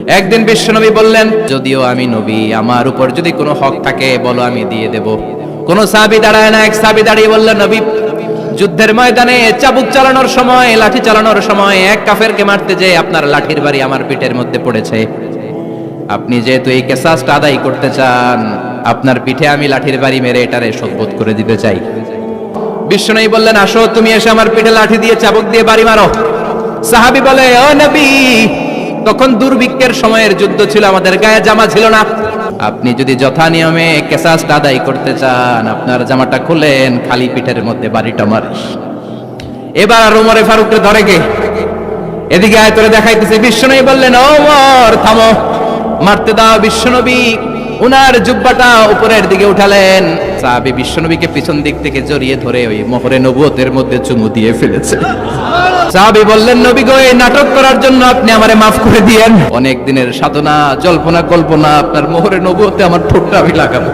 একদিন বিশ্বনবী বললেন, যদিও আমি নবী, আমার উপর যদি কোনো হক থাকে বলো, আমি দিয়ে দেব। কোন সাহাবী দাঁড়ায় না, এক সাহাবী দাঁড়িয়ে বললেন, নবী, যুদ্ধের ময়দানে চাবুক চালানোর সময়, লাঠি চালানোর সময় এক কাফেরকে মারতে যেয়ে আপনার লাঠির বাড়ি আমার পিঠের মধ্যে পড়েছে। আপনি যেহেতু এই কিসাসটা আদায় করতে চান, আপনার পিঠে আমি লাঠির বাড়ি মেরে এটারে শোধবোধ করে দিতে চাই। বিশ্বনবী বললেন, আসো, তুমি এসে আমার পিঠে লাঠি দিয়ে চাবুক দিয়ে বাড়ি মারো। সাহাবী বলে, ও নবী, তখন দুর্ভিক্ষের সময়ের যুদ্ধ ছিল, আমাদের গায়ে জামা ছিল না। আপনি যদি যথা নিয়মে কিসাসটা আদায় করতে চান, আপনার জামাটা খুলেন, খালি পিঠের মধ্যে বাড়িটা মার। এবার আর ওমরে ফারুককে ধরে কে? এদিকে আয় তোরে দেখাইতেছে। বিশ্বনবী বললেন, ও ওমর, থামো, মারতে দাও। বিশ্বনবী উনার জুব্বাটা উপরের দিকে উঠালেন। সাহাবী বিশ্বনবীকে পিছন দিক থেকে জড়িয়ে ধরে ওই মোহরে নবুয়তের মধ্যে চুমু দিয়ে ফেলেছে। সাহাবী বললেন, নবী গো, এই নাটক করার জন্য আপনি আমারে মাফ করে দিয়েন। অনেক দিনের সাধনা, জল্পনা কল্পনা, আপনার মোহরে নবুয়তে আমার ঠোঁটটা আমি লাগাবো।